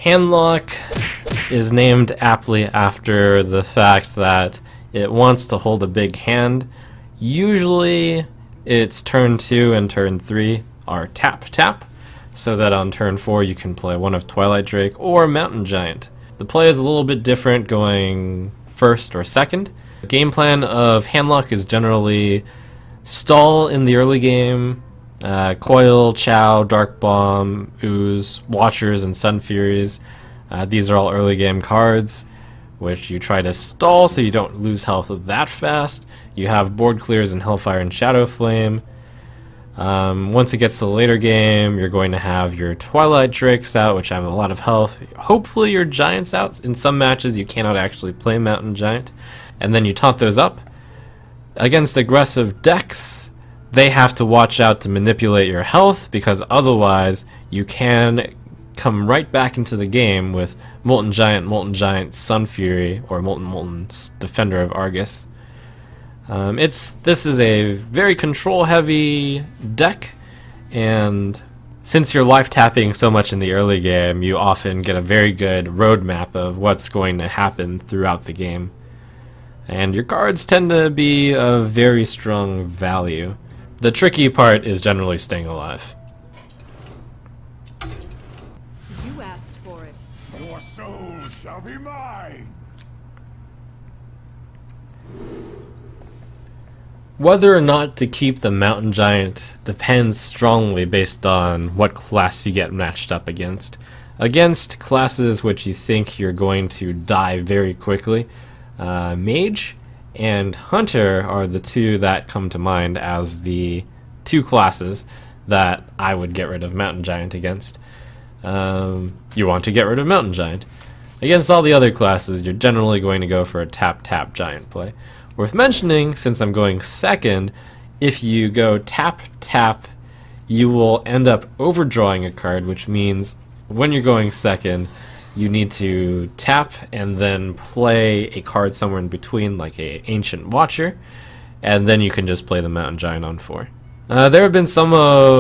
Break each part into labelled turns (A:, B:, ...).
A: Handlock is named aptly after the fact that it wants to hold a big hand. Usually its turn 2 and turn 3 are tap, so that on turn 4 you can play one of Twilight Drake or Mountain Giant. The play is a little bit different going first or second. The game plan of Handlock is generally stall in the early game, Coil, Chow, Dark Bomb, Ooze, Watchers, and Sun Furies. These are all early game cards, which you try to stall so you don't lose health that fast. You have Board Clears and Hellfire and Shadow Flame. Once it gets to the later game, you're going to have your Twilight Drakes out, which have a lot of health. Hopefully your Giants out. In some matches you cannot actually play Mountain Giant. And then you taunt those up. Against aggressive decks, they have to watch out to manipulate your health, because otherwise you can come right back into the game with Molten Giant, Sun Fury, or Molten Defender of Argus. This is a very control-heavy deck, and since you're life tapping so much in the early game, you often get a very good roadmap of what's going to happen throughout the game. And your cards tend to be of very strong value. The tricky part is generally staying alive.
B: You asked for it.
C: Your soul shall be mine.
A: Whether or not to keep the Mountain Giant depends strongly based on what class you get matched up against. Against classes which you think you're going to die very quickly, Mage and Hunter are the two that come to mind as the two classes that I would get rid of Mountain Giant against. You want to get rid of Mountain Giant. Against all the other classes, you're generally going to go for a tap Giant play. Worth mentioning, since I'm going second, if you go tap, you will end up overdrawing a card, which means when you're going second, you need to tap and then play a card somewhere in between, like a Ancient Watcher, and then you can just play the Mountain Giant on 4. There have been some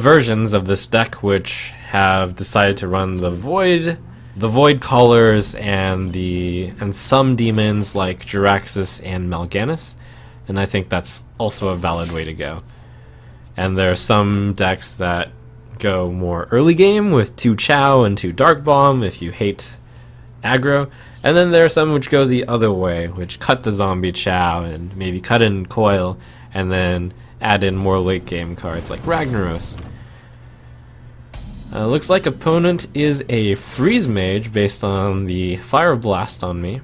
A: versions of this deck which have decided to run the Void Callers and some demons like Jiraxis and Mal'Ganis, and I think that's also a valid way to go. And there are some decks that go more early game with 2 Chow and 2 Dark Bomb if you hate aggro, and then there are some which go the other way, which cut the zombie Chow and maybe cut in Coil and then add in more late game cards like Ragnaros. Looks like opponent is a Freeze Mage based on the Fire Blast on me.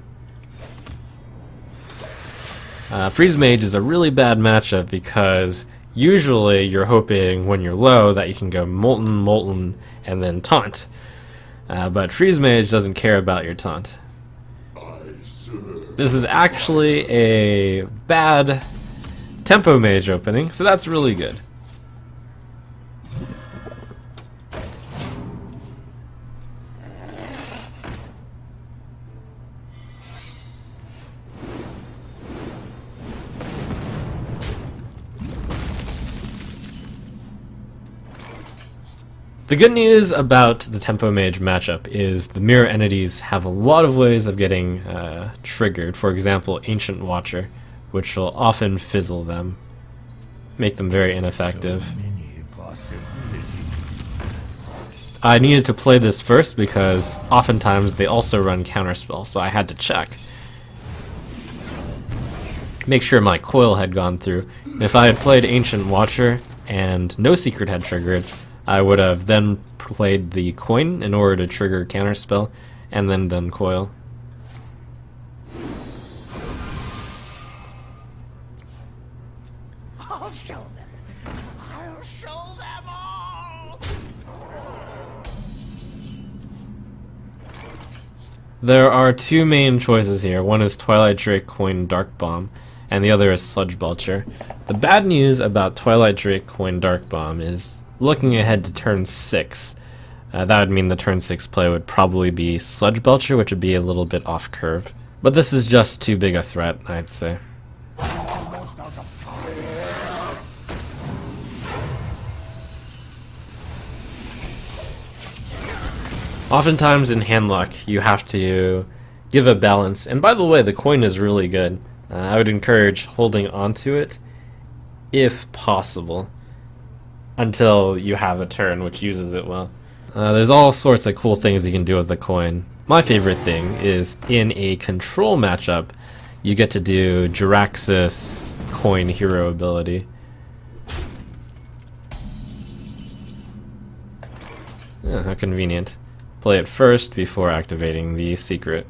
A: Freeze Mage is a really bad matchup because usually you're hoping when you're low that you can go Molten, and then Taunt. But Freeze Mage doesn't care about your taunt. This is actually a bad Tempo Mage opening, so that's really good. The good news about the Tempo Mage matchup is the mirror entities have a lot of ways of getting triggered. For example, Ancient Watcher, which will often fizzle them, make them very ineffective. I needed to play this first because oftentimes they also run counterspell, so I had to check. Make sure my coil had gone through. If I had played Ancient Watcher and no secret had triggered, I would have then played the coin in order to trigger counterspell, and then done coil.
C: I'll show them. I'll show them all.
A: There are 2 main choices here. One is Twilight Drake, Coin, Dark Bomb, and the other is Sludge Belcher. The bad news about Twilight Drake, Coin, Dark Bomb is looking ahead to turn 6. That would mean the turn 6 play would probably be Sludge Belcher, which would be a little bit off curve. But this is just too big a threat, I'd say. Oftentimes in Handlock, you have to give a balance. And by the way, the coin is really good. I would encourage holding onto it, if possible, until you have a turn which uses it well. There's all sorts of cool things you can do with the coin. My favorite thing is in a control matchup, you get to do Jiraxxus coin hero ability. How convenient. Play it first before activating the secret.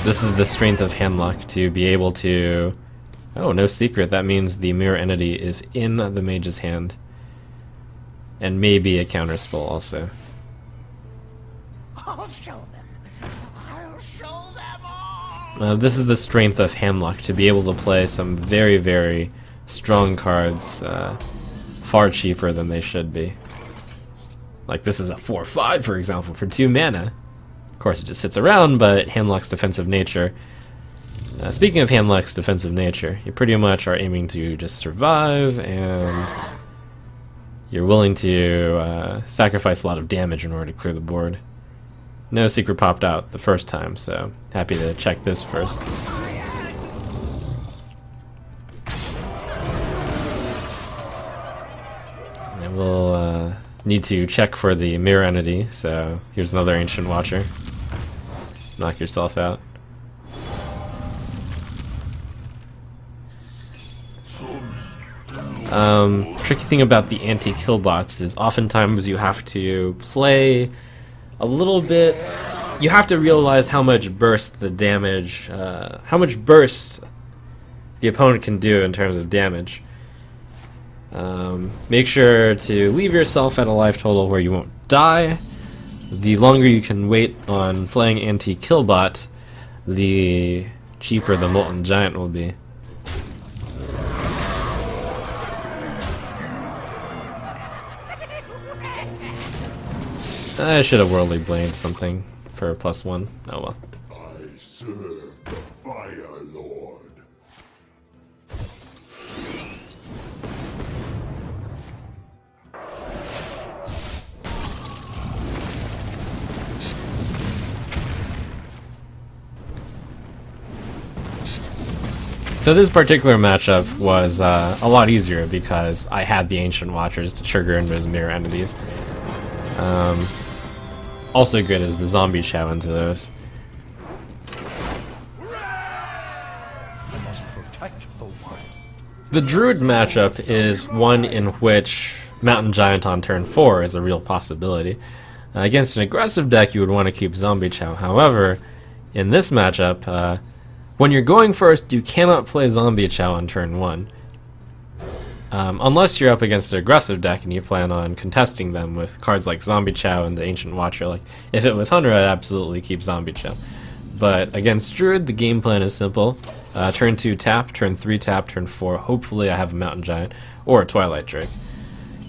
A: This is the strength of Handlock, to be able to... Oh, no secret. That means the mirror entity is in the mage's hand. And maybe a counterspell also.
C: I'll show them. I'll show them all.
A: This is the strength of Handlock, to be able to play some very, very strong cards far cheaper than they should be. Like this is a 4/5, for example, for 2 mana. Of course, it just sits around, but Handlock's defensive nature. Speaking of Handlock's defensive nature, you pretty much are aiming to just survive, and you're willing to sacrifice a lot of damage in order to clear the board. No secret popped out the first time, so happy to check this first. And we'll need to check for the mirror entity, so here's another Ancient Watcher. Knock yourself out. Tricky thing about the anti-kill bots is oftentimes you have to play a little bit. You have to realize how much burst the damage, how much burst the opponent can do in terms of damage. Make sure to leave yourself at a life total where you won't die. The longer you can wait on playing anti-kill bot, the cheaper the Molten Giant will be. I should have Worldly Blade something for +1. Oh well.
D: I serve the Fire Lord.
A: So this particular matchup was a lot easier because I had the Ancient Watchers to trigger into his mirror entities. Also good is the Zombie Chow into those. The Druid matchup is one in which Mountain Giant on turn 4 is a real possibility. Against an aggressive deck, you would want to keep Zombie Chow. However, in this matchup, when you're going first, you cannot play Zombie Chow on turn 1. Unless you're up against an aggressive deck and you plan on contesting them with cards like Zombie Chow and the Ancient Watcher. Like, if it was Hunter, I'd absolutely keep Zombie Chow. But against Druid, the game plan is simple. Turn 2 tap, turn 3 tap, turn 4. Hopefully I have a Mountain Giant or a Twilight Drake.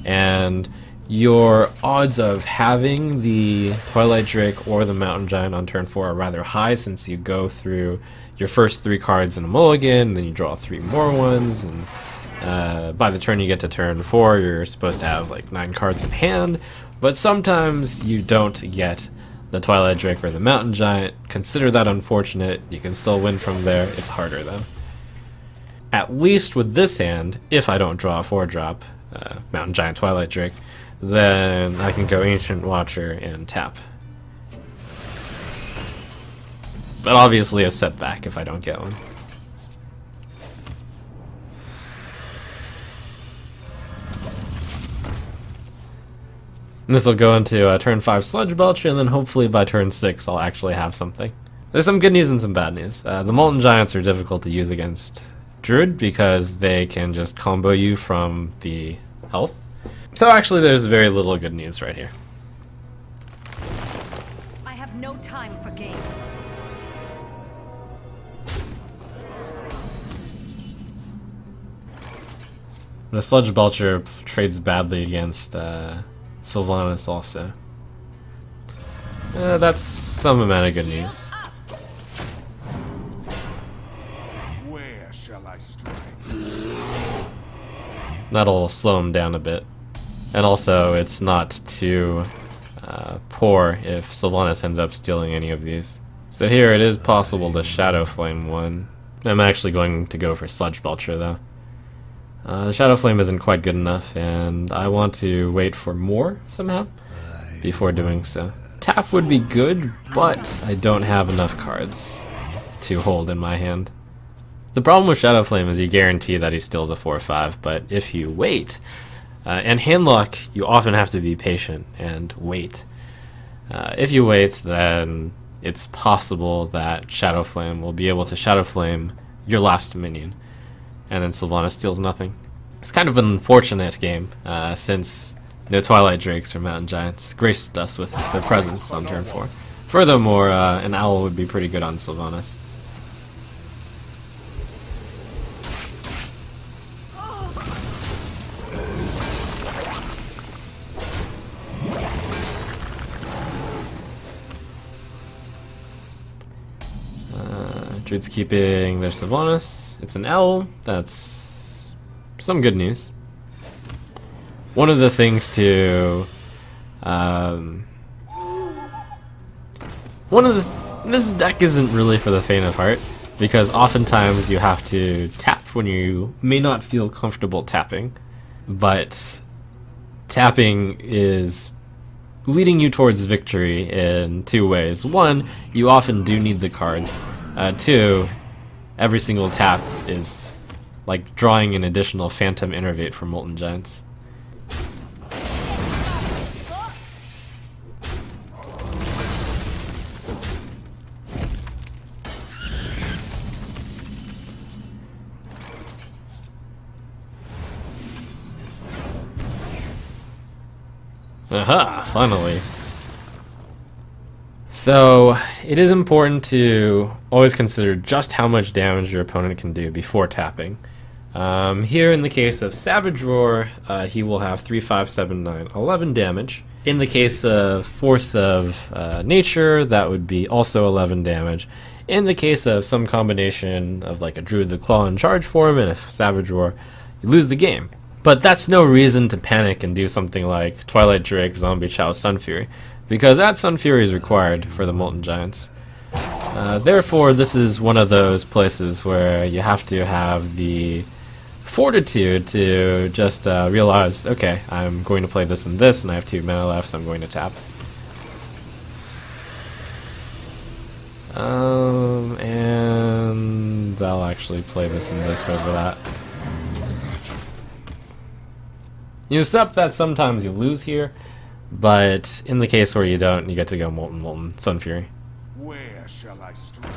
A: And your odds of having the Twilight Drake or the Mountain Giant on turn 4 are rather high, since you go through your first 3 cards in a mulligan, then you draw 3 more ones, and by the turn you get to turn 4, you're supposed to have like 9 cards in hand. But sometimes you don't get the Twilight Drake or the Mountain Giant. Consider that unfortunate. You can still win from there. It's harder though. At least with this hand, if I don't draw a 4-drop, Mountain Giant, Twilight Drake, then I can go Ancient Watcher and tap. But obviously a setback if I don't get one. And this will go into turn 5 Sludge Belch, and then hopefully by turn 6 I'll actually have something. There's some good news and some bad news. The Molten Giants are difficult to use against Druid because they can just combo you from the health. So actually there's very little good news right here.
B: I have no time for games.
A: The Sludge Belcher trades badly against Sylvanas also. That's some amount of good news.
D: Where shall I strike?
A: That'll slow him down a bit. And also, it's not too poor if Sylvanas ends up stealing any of these. So here it is possible to Shadow Flame one. I'm actually going to go for Sludge Belcher though. The Shadow Flame isn't quite good enough, and I want to wait for more somehow before doing so. Tap would be good, but I don't have enough cards to hold in my hand. The problem with Shadow Flame is you guarantee that he steals a 4-5, but if you wait, and Handlock, you often have to be patient and wait. If you wait, then it's possible that Shadow Flame will be able to Shadow Flame your last minion, and then Sylvanas steals nothing. It's kind of an unfortunate game, since no Twilight Drakes or Mountain Giants graced us with their presence on turn 4. Furthermore, an Owl would be pretty good on Sylvanas. Druid's keeping their Sylvanas. It's an Owl. That's some good news. One of the things to this deck isn't really for the faint of heart, because oftentimes you have to tap when you may not feel comfortable tapping, but tapping is leading you towards victory in two ways. One, you often do need the cards. Two, every single tap is like drawing an additional Phantom Innervate from Molten Giants. Aha, finally. So, it is important to always consider just how much damage your opponent can do before tapping. Here in the case of Savage Roar, he will have 3, 5, 7, 9, 11 damage. In the case of Force of Nature, that would be also 11 damage. In the case of some combination of like a Druid the Claw in charge form and a Savage Roar, you lose the game. But that's no reason to panic and do something like Twilight Drake, Zombie Chow, Sun Fury, because that Sun Fury is required for the Molten Giants. Therefore, this is one of those places where you have to have the fortitude to just realize, okay, I'm going to play this and this, and I have 2 mana left, so I'm going to tap. And I'll actually play this and this over that. You accept that sometimes you lose here, but in the case where you don't, you get to go Molten, Sun Fury.
D: Where shall I strike?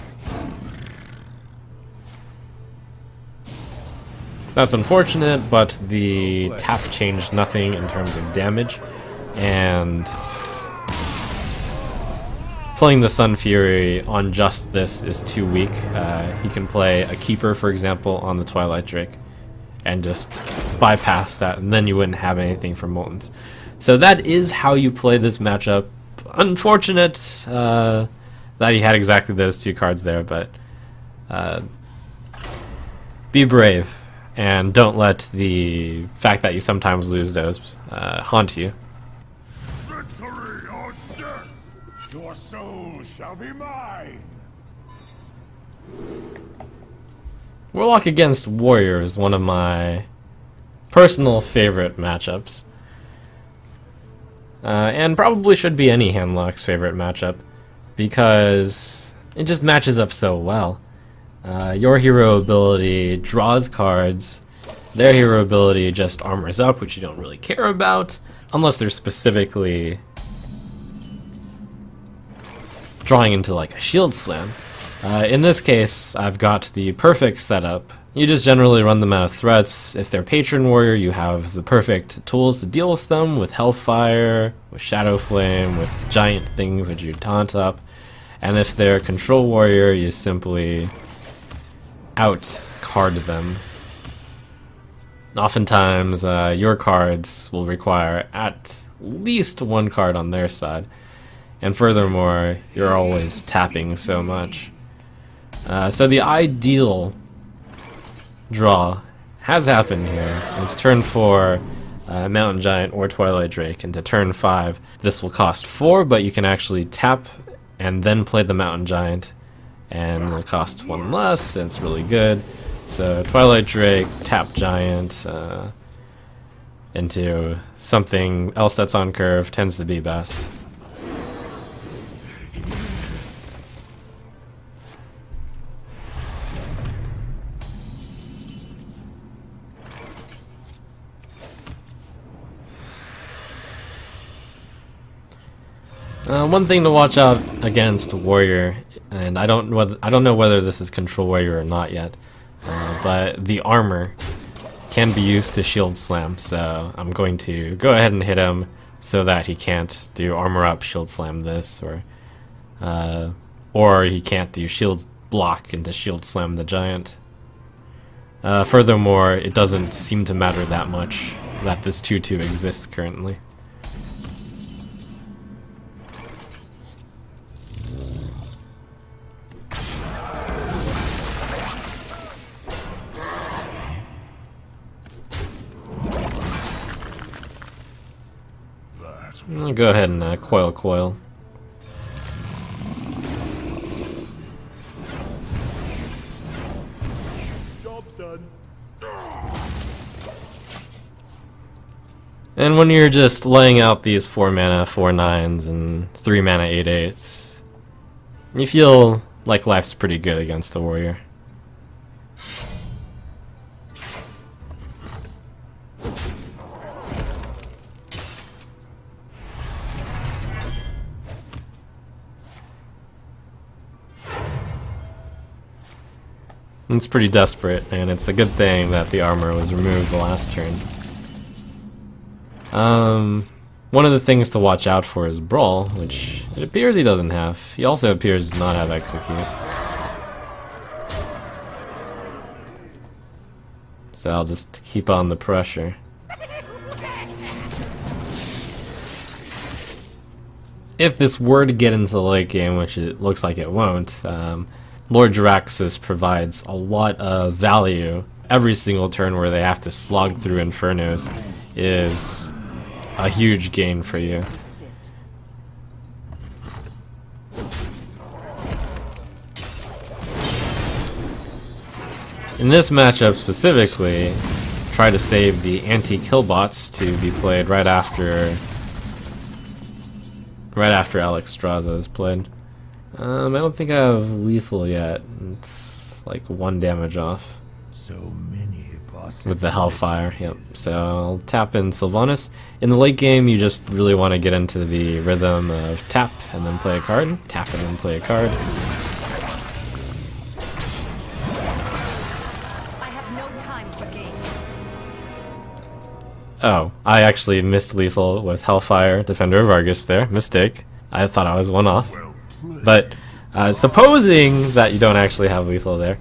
A: That's unfortunate, but the tap changed nothing in terms of damage, and playing the Sun Fury on just this is too weak. He can play a Keeper, for example, on the Twilight Drake, and just bypass that, and then you wouldn't have anything for Moltens. So that is how you play this matchup. Unfortunate that he had exactly those 2 cards there, but be brave, and don't let the fact that you sometimes lose those haunt you.
D: Victory or death! Your soul shall be mine!
A: Warlock against Warrior is one of my personal favorite matchups. And probably should be any Handlock's favorite matchup, because it just matches up so well. Your hero ability draws cards, their hero ability just armors up, which you don't really care about, unless they're specifically drawing into like a shield slam. In this case, I've got the perfect setup. You just generally run them out of threats. If they're Patron Warrior, you have the perfect tools to deal with them, with Hellfire, with Shadow Flame, with giant things which you taunt up. And if they're Control Warrior, you simply out-card them. Oftentimes, your cards will require at least 1 card on their side. And furthermore, you're always tapping so much. So the ideal draw has happened here. It's turn 4. Mountain Giant or Twilight Drake into turn 5. This will cost 4, but you can actually tap and then play the Mountain Giant, and it'll cost 1 less, and it's really good. So Twilight Drake, tap Giant into something else that's on curve tends to be best. One thing to watch out against Warrior, and I don't know whether this is Control Warrior or not yet, but the armor can be used to shield slam. So I'm going to go ahead and hit him so that he can't do armor up, shield slam this, or he can't do shield block into shield slam the giant. Furthermore, it doesn't seem to matter that much that this 2/2 exists currently. I'll go ahead and coil.
C: Job's done.
A: And when you're just laying out these 4 mana 4/9s and 3 mana 8/8s, you feel like life's pretty good against the Warrior. It's pretty desperate, and it's a good thing that the armor was removed the last turn. One of the things to watch out for is Brawl, which it appears he doesn't have. He also appears to not have Execute. So I'll just keep on the pressure. If this were to get into the late game, which it looks like it won't, Lord Jaraxxus provides a lot of value. Every single turn where they have to slog through Infernos is a huge gain for you. In this matchup specifically, try to save the anti-kill bots to be played right after Alex Straza is played. I don't think I have lethal yet. It's like 1 damage off.
C: So many
A: with the Hellfire, yep. So I'll tap in Sylvanas. In the late game, you just really want to get into the rhythm of tap and then play a card, tap and then play a card.
B: I have no time for games.
A: Oh, I actually missed lethal with Hellfire, Defender of Argus there. Mistake. I thought I was 1 off. But supposing that you don't actually have lethal there,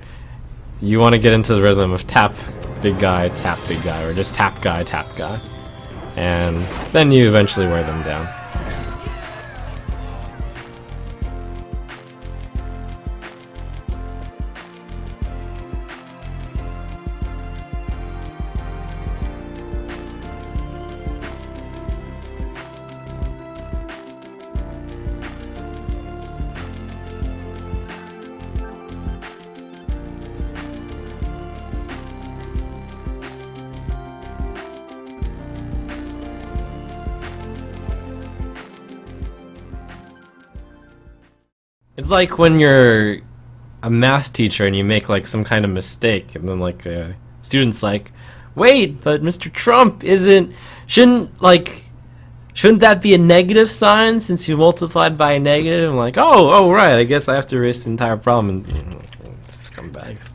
A: you want to get into the rhythm of tap big guy, or just tap guy, and then you eventually wear them down. It's like when you're a math teacher and you make like some kind of mistake, and then like a student's like, "Wait, but Mr. Trump shouldn't that be a negative sign since you multiplied by a negative?" I'm like, "Oh, right. I guess I have to erase the entire problem." And scumbags.